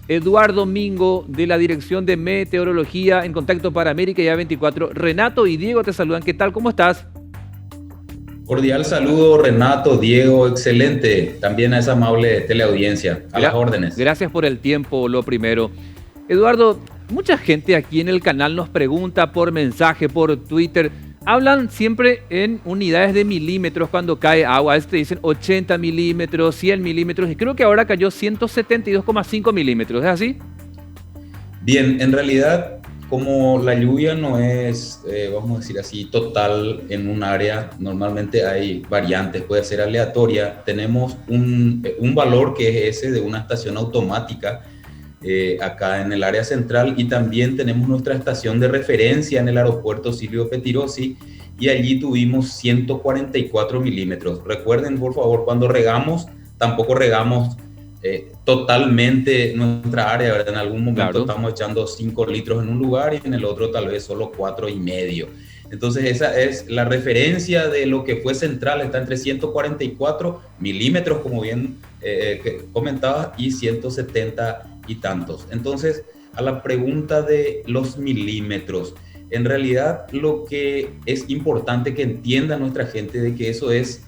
Eduardo Mingo de la Dirección de Meteorología en Contacto para América y A24. Renato y Diego te saludan. ¿Qué tal? ¿Cómo estás? Cordial saludo, Renato, Diego, excelente. También a esa amable teleaudiencia, a las órdenes. Gracias por el tiempo, lo primero. Eduardo, mucha gente aquí en el canal nos pregunta por mensaje, por Twitter. Hablan siempre en unidades de milímetros cuando cae agua. A veces te dicen 80 milímetros, 100 milímetros y creo que ahora cayó 172,5 milímetros. ¿Es así? Bien, en realidad, como la lluvia no es, vamos a decir así, total en un área, normalmente hay variantes, puede ser aleatoria. Tenemos un valor que es ese de una estación automática acá en el área central, y también tenemos nuestra estación de referencia en el aeropuerto Silvio Pettirossi, y allí tuvimos 144 milímetros. Recuerden, por favor, cuando regamos, tampoco regamos totalmente nuestra área, ¿verdad? En algún momento estamos echando 5 litros en un lugar y en el otro tal vez solo 4,5. Entonces esa es la referencia de lo que fue central, está entre 144 milímetros, como bien comentaba, y 170 y tantos. Entonces, a la pregunta de los milímetros, en realidad lo que es importante que entienda nuestra gente de que eso es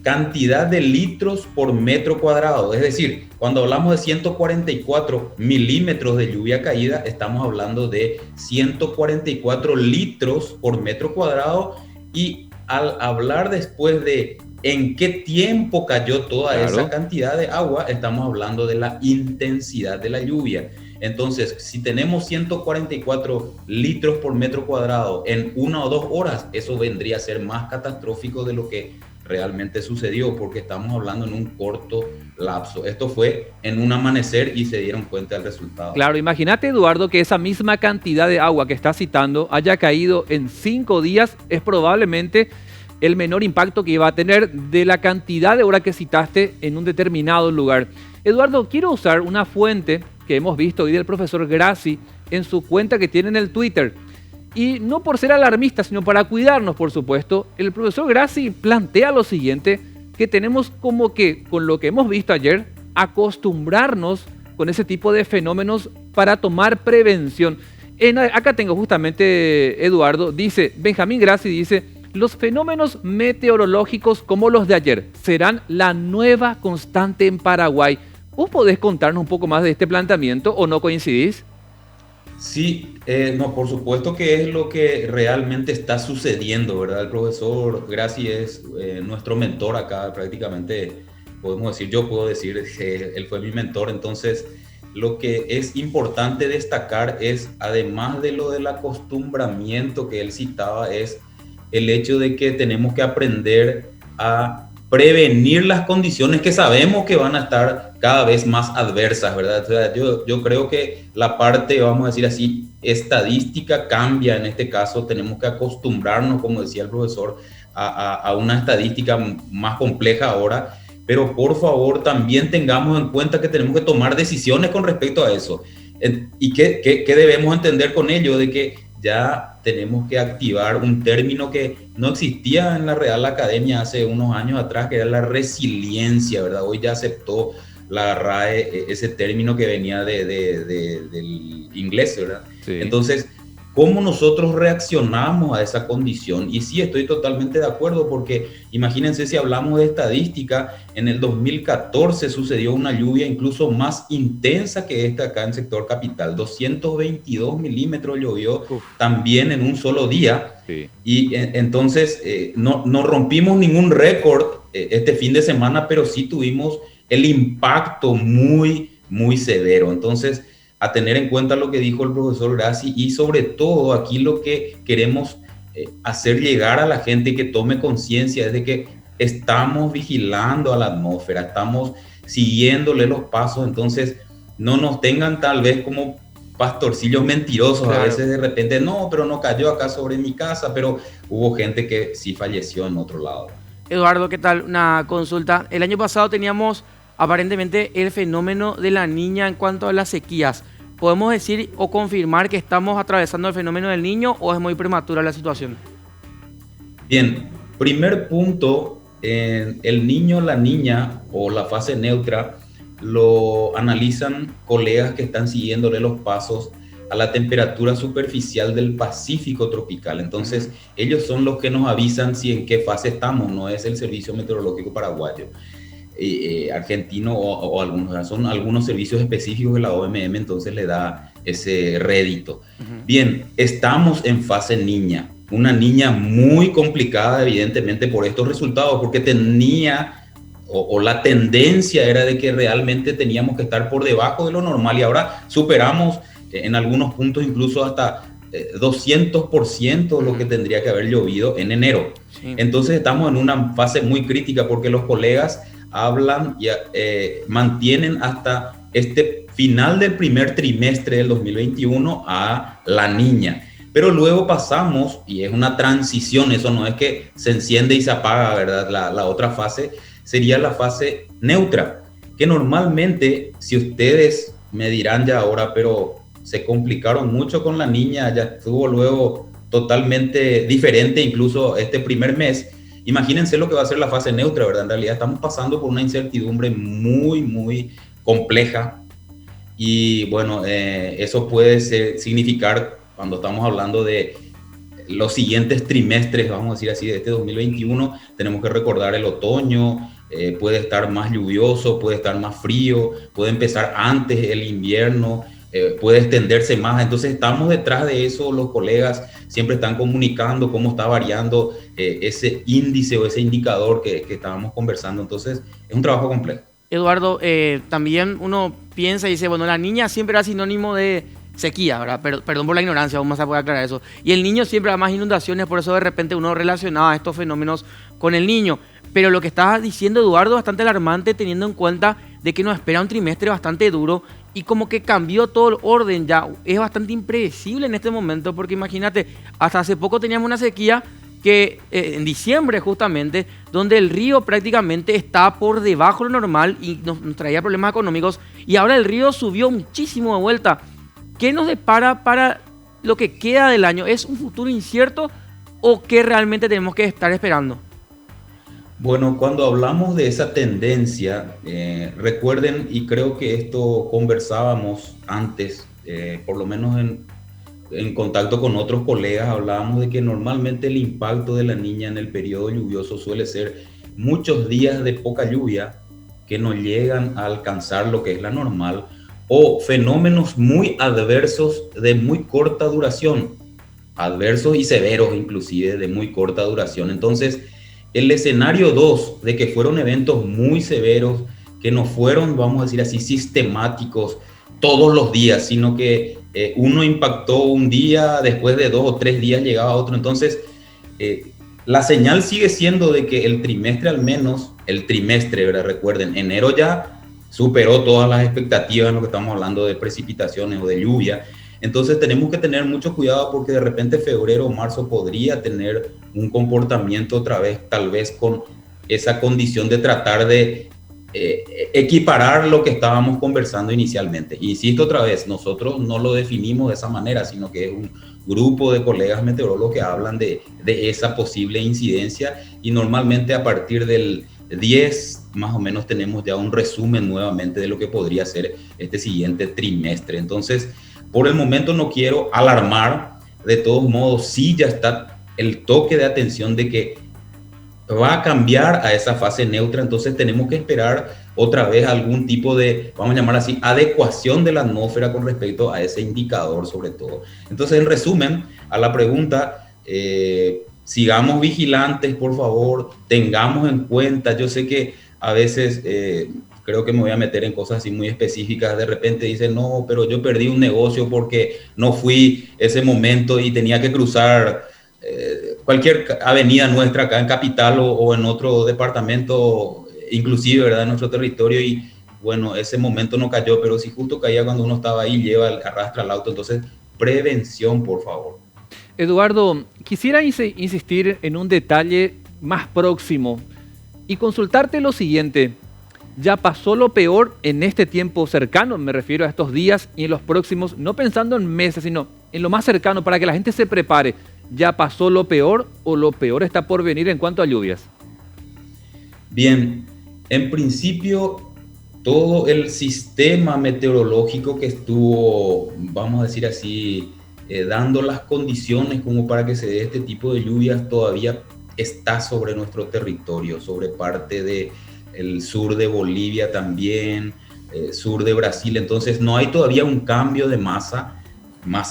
cantidad de litros por metro cuadrado. Es decir, cuando hablamos de 144 milímetros de lluvia caída, estamos hablando de 144 litros por metro cuadrado, y al hablar después de en qué tiempo cayó toda esa cantidad de agua, estamos hablando de la intensidad de la lluvia. Entonces, si tenemos 144 litros por metro cuadrado en 1 o 2 horas, eso vendría a ser más catastrófico de lo que realmente sucedió, porque estamos hablando en un corto lapso. Esto fue en un amanecer y se dieron cuenta del resultado. Claro, imagínate, Eduardo, que esa misma cantidad de agua que estás citando haya caído en 5 días, es probablemente el menor impacto que iba a tener de la cantidad de horas que citaste en un determinado lugar. Eduardo, quiero usar una fuente que hemos visto hoy del profesor Grassi en su cuenta que tiene en el Twitter. Y no por ser alarmista, sino para cuidarnos, por supuesto. El profesor Grassi plantea lo siguiente, que tenemos como que, con lo que hemos visto ayer, acostumbrarnos con ese tipo de fenómenos para tomar prevención. Acá tengo justamente, Eduardo, dice, Benjamín Grassi dice, los fenómenos meteorológicos como los de ayer serán la nueva constante en Paraguay. ¿Vos podés contarnos un poco más de este planteamiento o no coincidís? Sí, no, por supuesto que es lo que realmente está sucediendo, ¿verdad? El profesor Grassi es nuestro mentor acá, prácticamente podemos decir, yo puedo decir que él fue mi mentor. Entonces, lo que es importante destacar es, además de lo del acostumbramiento que él citaba, es el hecho de que tenemos que aprender a prevenir las condiciones que sabemos que van a estar cada vez más adversas, ¿verdad? O sea, yo creo que la parte, vamos a decir así, estadística cambia en este caso. Tenemos que acostumbrarnos, como decía el profesor, a una estadística más compleja ahora, pero por favor también tengamos en cuenta que tenemos que tomar decisiones con respecto a eso. ¿Y qué debemos entender con ello? De que ya tenemos que activar un término que no existía en la Real Academia hace unos años atrás, que era la resiliencia, ¿verdad? Hoy ya aceptó la RAE ese término que venía del inglés, ¿verdad? Sí. Entonces, ¿cómo nosotros reaccionamos a esa condición? Y sí, estoy totalmente de acuerdo, porque imagínense, si hablamos de estadística, en el 2014 sucedió una lluvia incluso más intensa que esta acá en el sector capital. 222 milímetros llovió también en un solo día. Sí. Y entonces no rompimos ningún récord este fin de semana, pero sí tuvimos el impacto muy, muy severo. Entonces, a tener en cuenta lo que dijo el profesor Grassi, y sobre todo aquí lo que queremos hacer llegar a la gente que tome conciencia es de que estamos vigilando a la atmósfera, estamos siguiéndole los pasos. Entonces no nos tengan tal vez como pastorcillos mentirosos. Claro. A veces de repente, no, pero no cayó acá sobre mi casa, pero hubo gente que sí falleció en otro lado. Eduardo, ¿qué tal? Una consulta. El año pasado teníamos aparentemente el fenómeno de la Niña en cuanto a las sequías. ¿Podemos decir o confirmar que estamos atravesando el fenómeno del Niño o es muy prematura la situación? Bien, primer punto, el Niño, la Niña o la fase neutra lo analizan colegas que están siguiéndole los pasos a la temperatura superficial del Pacífico tropical. Entonces, ellos son los que nos avisan si en qué fase estamos, no es el Servicio Meteorológico Paraguayo, argentino o algunos, son algunos servicios específicos de la OMM, entonces le da ese rédito. Bien, estamos en fase niña, una niña muy complicada evidentemente por estos resultados, porque tenía o la tendencia era de que realmente teníamos que estar por debajo de lo normal y ahora superamos en algunos puntos incluso hasta 200% lo que tendría que haber llovido en enero. Sí. Entonces estamos en una fase muy crítica porque los colegas hablan y mantienen hasta este final del primer trimestre del 2021 a la niña. Pero luego pasamos, y es una transición, eso no es que se enciende y se apaga, ¿verdad? La otra fase sería la fase neutra, que normalmente, si ustedes me dirán ya ahora, pero se complicaron mucho con la niña, ya estuvo luego totalmente diferente incluso este primer mes. Imagínense lo que va a ser la fase neutra, ¿verdad? En realidad estamos pasando por una incertidumbre muy, muy compleja y bueno, eso puede significar cuando estamos hablando de los siguientes trimestres, vamos a decir así, de este 2021, tenemos que recordar el otoño, puede estar más lluvioso, puede estar más frío, puede empezar antes el invierno, puede extenderse más. Entonces estamos detrás de eso, los colegas siempre están comunicando cómo está variando ese índice o ese indicador que estábamos conversando. Entonces es un trabajo complejo. Eduardo, también uno piensa y dice, bueno, la niña siempre era sinónimo de sequía, ¿verdad? Perdón por la ignorancia, vamos a poder aclarar eso. Y el niño siempre da más inundaciones, por eso de repente uno relacionaba estos fenómenos con el niño. Pero lo que estás diciendo, Eduardo, es bastante alarmante teniendo en cuenta de que nos espera un trimestre bastante duro y como que cambió todo el orden ya. Es bastante impredecible en este momento porque imagínate, hasta hace poco teníamos una sequía que en diciembre justamente, donde el río prácticamente está por debajo de lo normal y nos traía problemas económicos y ahora el río subió muchísimo de vuelta. ¿Qué nos depara para lo que queda del año? ¿Es un futuro incierto o qué realmente tenemos que estar esperando? Bueno, cuando hablamos de esa tendencia, recuerden, y creo que esto conversábamos antes, por lo menos en contacto con otros colegas, hablábamos de que normalmente el impacto de la niña en el periodo lluvioso suele ser muchos días de poca lluvia que no llegan a alcanzar lo que es la normal, o fenómenos muy adversos de muy corta duración, adversos y severos inclusive de muy corta duración. Entonces, el escenario 2 de que fueron eventos muy severos, que no fueron, vamos a decir así, sistemáticos todos los días, sino que uno impactó un día, después de 2 o 3 días llegaba otro. Entonces, la señal sigue siendo de que el trimestre al menos, ¿verdad? Recuerden, enero ya superó todas las expectativas en lo que estamos hablando de precipitaciones o de lluvia. Entonces tenemos que tener mucho cuidado porque de repente febrero o marzo podría tener un comportamiento otra vez, tal vez con esa condición de tratar de equiparar lo que estábamos conversando inicialmente. Insisto otra vez, nosotros no lo definimos de esa manera, sino que es un grupo de colegas meteorólogos que hablan de esa posible incidencia y normalmente a partir del 10 más o menos tenemos ya un resumen nuevamente de lo que podría ser este siguiente trimestre. Entonces, por el momento no quiero alarmar, de todos modos sí ya está el toque de atención de que va a cambiar a esa fase neutra, entonces tenemos que esperar otra vez algún tipo de, vamos a llamar así, adecuación de la atmósfera con respecto a ese indicador sobre todo. Entonces, en resumen, a la pregunta, sigamos vigilantes, por favor, tengamos en cuenta, yo sé que a veces creo que me voy a meter en cosas así muy específicas, de repente dicen, no, pero yo perdí un negocio porque no fui ese momento y tenía que cruzar cualquier avenida nuestra acá en Capital o en otro departamento, inclusive, ¿verdad?, en nuestro territorio y bueno, ese momento no cayó, pero si justo caía cuando uno estaba ahí, arrastra el auto, entonces prevención, por favor. Eduardo, quisiera insistir en un detalle más próximo y consultarte lo siguiente. ¿Ya pasó lo peor en este tiempo cercano? Me refiero a estos días y en los próximos, no pensando en meses, sino en lo más cercano para que la gente se prepare. ¿Ya pasó lo peor o lo peor está por venir en cuanto a lluvias? Bien, en principio todo el sistema meteorológico que estuvo, vamos a decir así, dando las condiciones como para que se dé este tipo de lluvias todavía está sobre nuestro territorio, sobre parte del sur de Bolivia también, sur de Brasil. Entonces no hay todavía un cambio de masa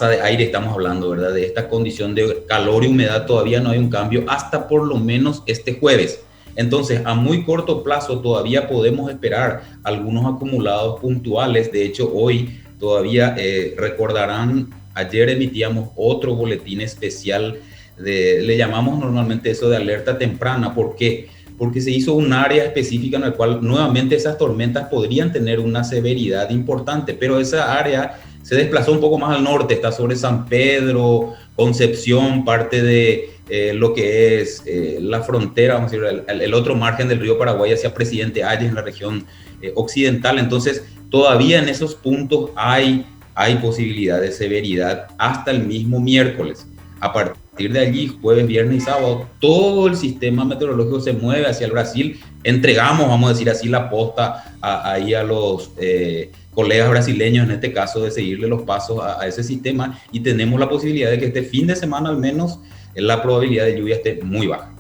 de aire estamos hablando, ¿verdad? De esta condición de calor y humedad todavía no hay un cambio hasta por lo menos este jueves. Entonces, a muy corto plazo todavía podemos esperar algunos acumulados puntuales. De hecho, hoy todavía recordarán, ayer emitíamos otro boletín especial, le llamamos normalmente eso de alerta temprana. ¿Por qué? Porque se hizo un área específica en la cual nuevamente esas tormentas podrían tener una severidad importante, pero esa área se desplazó un poco más al norte, está sobre San Pedro, Concepción, parte de lo que es la frontera, vamos a decir, el otro margen del río Paraguay hacia Presidente Hayes en la región occidental. Entonces, todavía en esos puntos hay posibilidad de severidad hasta el mismo miércoles. A partir de allí, jueves, viernes y sábado, todo el sistema meteorológico se mueve hacia el Brasil. Entregamos, vamos a decir así, la posta ahí a los colegas brasileños, en este caso, de seguirle los pasos a ese sistema, y tenemos la posibilidad de que este fin de semana al menos la probabilidad de lluvia esté muy baja.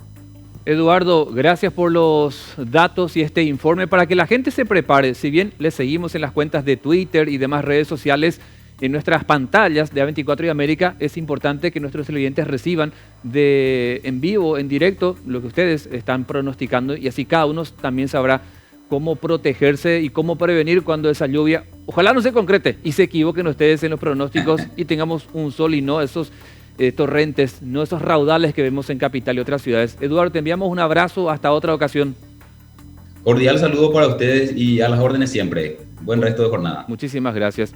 Eduardo, gracias por los datos y este informe para que la gente se prepare. Si bien le seguimos en las cuentas de Twitter y demás redes sociales, en nuestras pantallas de A24 y América, es importante que nuestros televidentes reciban en vivo, en directo, lo que ustedes están pronosticando, y así cada uno también sabrá cómo protegerse y cómo prevenir cuando esa lluvia, ojalá no se concrete y se equivoquen ustedes en los pronósticos y tengamos un sol y no esos torrentes, no esos raudales que vemos en Capital y otras ciudades. Eduardo, te enviamos un abrazo, hasta otra ocasión. Cordial saludo para ustedes y a las órdenes siempre. Buen resto de jornada. Muchísimas gracias.